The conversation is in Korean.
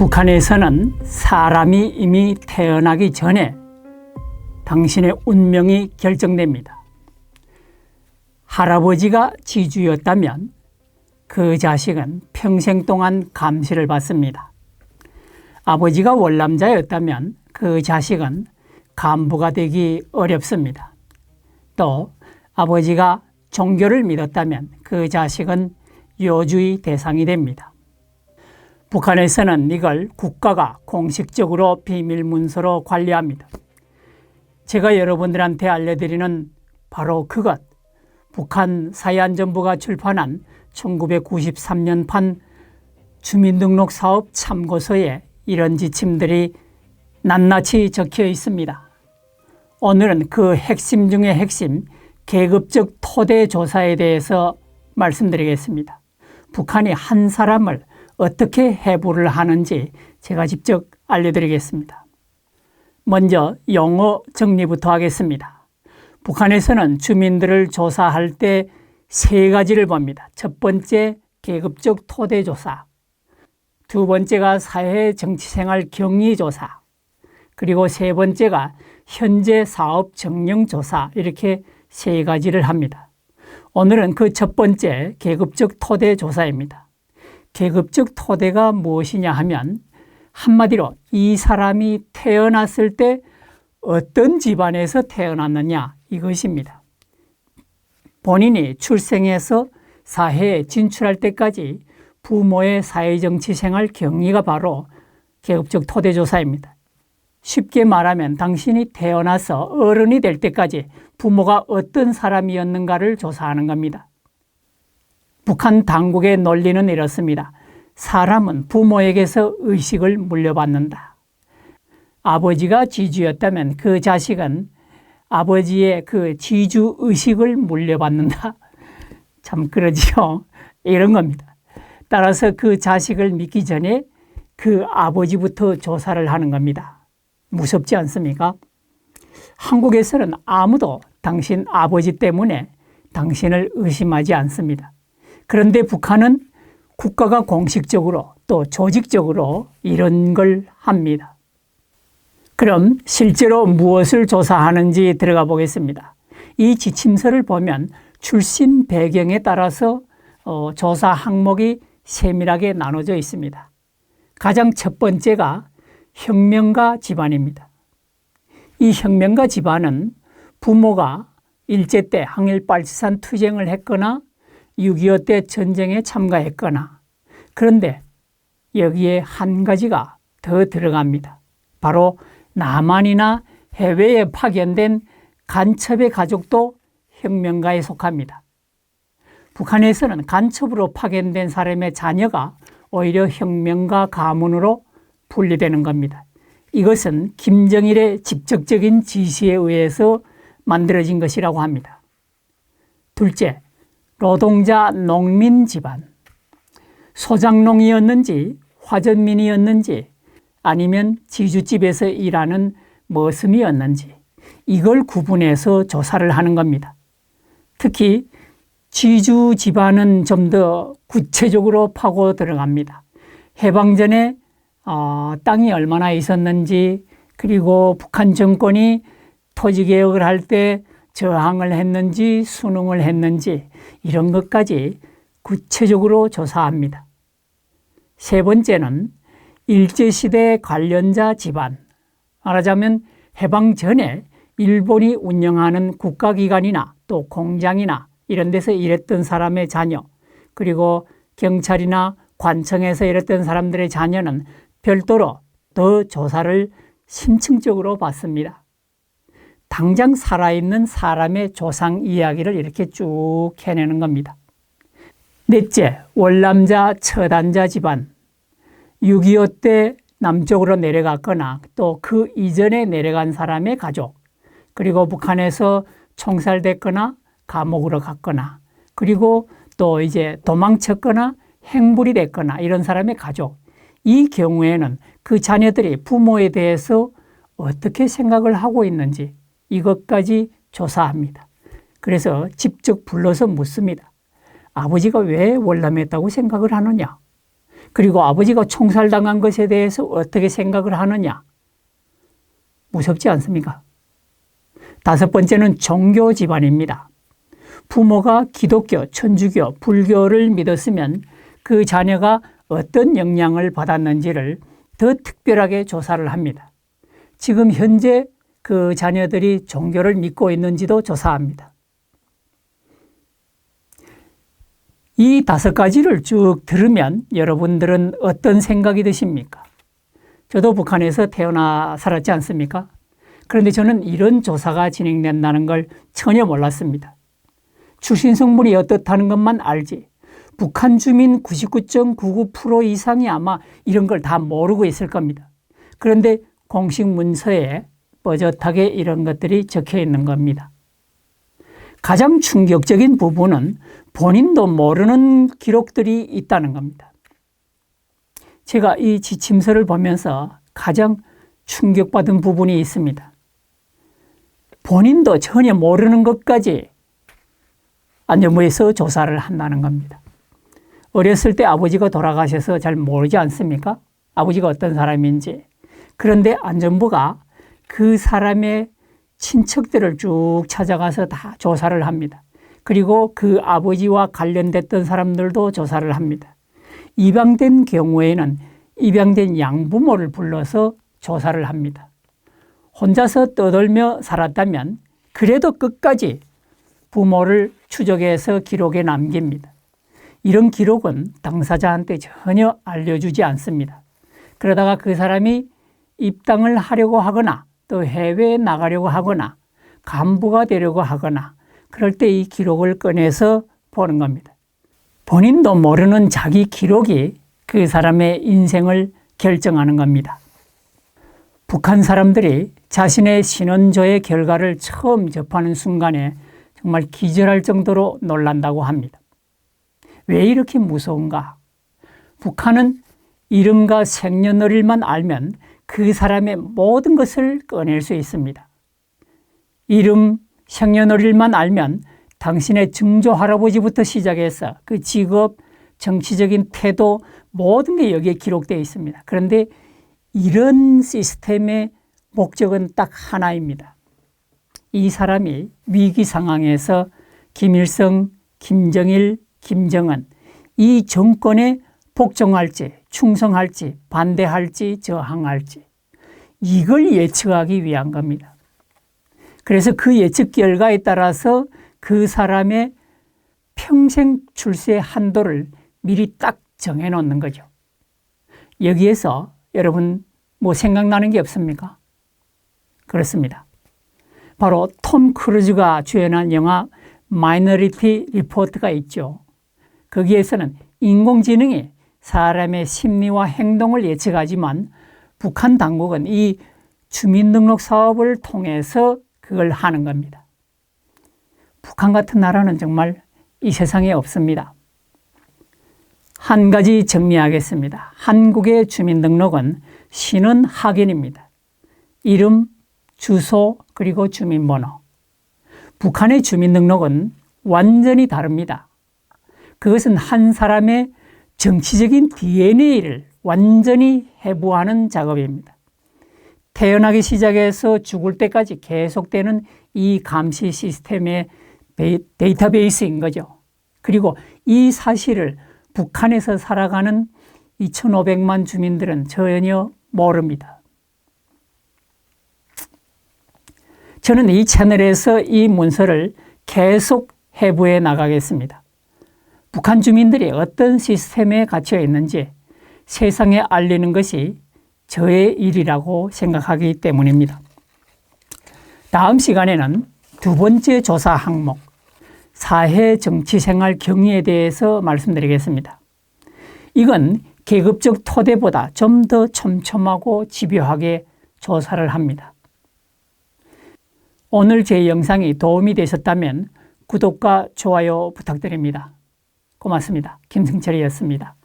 북한에서는 사람이 이미 태어나기 전에 당신의 운명이 결정됩니다. 할아버지가 지주였다면 그 자식은 평생 동안 감시를 받습니다. 아버지가 월남자였다면 그 자식은 간부가 되기 어렵습니다. 또 아버지가 종교를 믿었다면 그 자식은 요주의 대상이 됩니다. 북한에서는 이걸 국가가 공식적으로 비밀 문서로 관리합니다. 제가 여러분들한테 알려드리는 바로 그것, 북한 사회안전부가 출판한 1993년판 주민등록사업 참고서에 이런 지침들이 낱낱이 적혀 있습니다. 오늘은 그 핵심 중의 핵심, 계급적 토대 조사에 대해서 말씀드리겠습니다. 북한이 한 사람을 어떻게 해부를 하는지 제가 직접 알려드리겠습니다. 먼저 용어 정리부터 하겠습니다. 북한에서는 주민들을 조사할 때 세 가지를 봅니다. 첫 번째, 계급적 토대 조사. 두 번째가 사회 정치생활 경위 조사. 그리고 세 번째가 현재 사업 정령 조사. 이렇게 세 가지를 합니다. 오늘은 그 첫 번째 계급적 토대 조사입니다. 계급적 토대가 무엇이냐 하면 한마디로 이 사람이 태어났을 때 어떤 집안에서 태어났느냐 이것입니다. 본인이 출생해서 사회에 진출할 때까지 부모의 사회정치생활 경위가 바로 계급적 토대조사입니다. 쉽게 말하면 당신이 태어나서 어른이 될 때까지 부모가 어떤 사람이었는가를 조사하는 겁니다. 북한 당국의 논리는 이렇습니다. 사람은 부모에게서 의식을 물려받는다. 아버지가 지주였다면 그 자식은 아버지의 그 지주 의식을 물려받는다. 참 그러지요. 이런 겁니다. 따라서 그 자식을 믿기 전에 그 아버지부터 조사를 하는 겁니다. 무섭지 않습니까? 한국에서는 아무도 당신 아버지 때문에 당신을 의심하지 않습니다. 그런데 북한은 국가가 공식적으로 또 조직적으로 이런 걸 합니다. 그럼 실제로 무엇을 조사하는지 들어가 보겠습니다. 이 지침서를 보면 출신 배경에 따라서 조사 항목이 세밀하게 나눠져 있습니다. 가장 첫 번째가 혁명가 집안입니다. 이 혁명가 집안은 부모가 일제 때 항일빨치산 투쟁을 했거나 6.25 때 전쟁에 참가했거나, 그런데 여기에 한 가지가 더 들어갑니다. 바로 남한이나 해외에 파견된 간첩의 가족도 혁명가에 속합니다. 북한에서는 간첩으로 파견된 사람의 자녀가 오히려 혁명가 가문으로 분리되는 겁니다. 이것은 김정일의 직접적인 지시에 의해서 만들어진 것이라고 합니다. 둘째, 노동자 농민 집안. 소장농이었는지 화전민이었는지 아니면 지주집에서 일하는 머슴이었는지 이걸 구분해서 조사를 하는 겁니다. 특히 지주 집안은 좀 더 구체적으로 파고 들어갑니다. 해방 전에 땅이 얼마나 있었는지, 그리고 북한 정권이 토지개혁을 할 때 저항을 했는지 순응을 했는지 이런 것까지 구체적으로 조사합니다. 세 번째는 일제시대 관련자 집안. 말하자면 해방 전에 일본이 운영하는 국가기관이나 또 공장이나 이런 데서 일했던 사람의 자녀, 그리고 경찰이나 관청에서 일했던 사람들의 자녀는 별도로 더 조사를 심층적으로 받습니다. 당장 살아있는 사람의 조상 이야기를 이렇게 쭉 해내는 겁니다. 넷째, 월남자 처단자 집안. 6.25 때 남쪽으로 내려갔거나 또 그 이전에 내려간 사람의 가족, 그리고 북한에서 총살됐거나 감옥으로 갔거나, 그리고 또 이제 도망쳤거나 행불이 됐거나 이런 사람의 가족, 이 경우에는 그 자녀들이 부모에 대해서 어떻게 생각을 하고 있는지 이것까지 조사합니다. 그래서 직접 불러서 묻습니다. 아버지가 왜 월남했다고 생각을 하느냐? 그리고 아버지가 총살당한 것에 대해서 어떻게 생각을 하느냐? 무섭지 않습니까? 다섯 번째는 종교 집안입니다. 부모가 기독교, 천주교, 불교를 믿었으면 그 자녀가 어떤 영향을 받았는지를 더 특별하게 조사를 합니다. 지금 현재 그 자녀들이 종교를 믿고 있는지도 조사합니다. 이 다섯 가지를 쭉 들으면 여러분들은 어떤 생각이 드십니까? 저도 북한에서 태어나 살았지 않습니까? 그런데 저는 이런 조사가 진행된다는 걸 전혀 몰랐습니다. 출신 성분이 어떻다는 것만 알지 북한 주민 99.99% 이상이 아마 이런 걸 다 모르고 있을 겁니다. 그런데 공식 문서에 뻣뻣하게 이런 것들이 적혀 있는 겁니다. 가장 충격적인 부분은 본인도 모르는 기록들이 있다는 겁니다. 제가 이 지침서를 보면서 가장 충격받은 부분이 있습니다. 본인도 전혀 모르는 것까지 안전부에서 조사를 한다는 겁니다. 어렸을 때 아버지가 돌아가셔서 잘 모르지 않습니까? 아버지가 어떤 사람인지. 그런데 안전부가 그 사람의 친척들을 쭉 찾아가서 다 조사를 합니다. 그리고 그 아버지와 관련됐던 사람들도 조사를 합니다. 입양된 경우에는 입양된 양부모를 불러서 조사를 합니다. 혼자서 떠돌며 살았다면 그래도 끝까지 부모를 추적해서 기록에 남깁니다. 이런 기록은 당사자한테 전혀 알려주지 않습니다. 그러다가 그 사람이 입당을 하려고 하거나 또 해외에 나가려고 하거나 간부가 되려고 하거나 그럴 때 이 기록을 꺼내서 보는 겁니다. 본인도 모르는 자기 기록이 그 사람의 인생을 결정하는 겁니다. 북한 사람들이 자신의 신원조의 결과를 처음 접하는 순간에 정말 기절할 정도로 놀란다고 합니다. 왜 이렇게 무서운가? 북한은 이름과 생년월일만 알면 그 사람의 모든 것을 꺼낼 수 있습니다. 이름, 생년월일만 알면 당신의 증조 할아버지부터 시작해서 그 직업, 정치적인 태도 모든 게 여기에 기록되어 있습니다. 그런데 이런 시스템의 목적은 딱 하나입니다. 이 사람이 위기 상황에서 김일성, 김정일, 김정은 이 정권에 복종할지, 충성할지, 반대할지, 저항할지 이걸 예측하기 위한 겁니다. 그래서 그 예측 결과에 따라서 그 사람의 평생 출세 한도를 미리 딱 정해놓는 거죠. 여기에서 여러분 뭐 생각나는 게 없습니까? 그렇습니다. 바로 톰 크루즈가 주연한 영화 마이너리티 리포트가 있죠. 거기에서는 인공지능이 사람의 심리와 행동을 예측하지만 북한 당국은 이 주민등록 사업을 통해서 그걸 하는 겁니다. 북한 같은 나라는 정말 이 세상에 없습니다. 한 가지 정리하겠습니다. 한국의 주민등록은 신원 확인입니다. 이름, 주소, 그리고 주민번호. 북한의 주민등록은 완전히 다릅니다. 그것은 한 사람의 정치적인 DNA를 완전히 해부하는 작업입니다. 태어나기 시작해서 죽을 때까지 계속되는 이 감시 시스템의 데이터베이스인 거죠. 그리고 이 사실을 북한에서 살아가는 2,500만 주민들은 전혀 모릅니다. 저는 이 채널에서 이 문서를 계속 해부해 나가겠습니다. 북한 주민들이 어떤 시스템에 갇혀 있는지 세상에 알리는 것이 저의 일이라고 생각하기 때문입니다. 다음 시간에는 두 번째 조사 항목, 사회 정치생활 경위에 대해서 말씀드리겠습니다. 이건 계급적 토대보다 좀 더 촘촘하고 집요하게 조사를 합니다. 오늘 제 영상이 도움이 되셨다면 구독과 좋아요 부탁드립니다. 고맙습니다. 김승철이었습니다.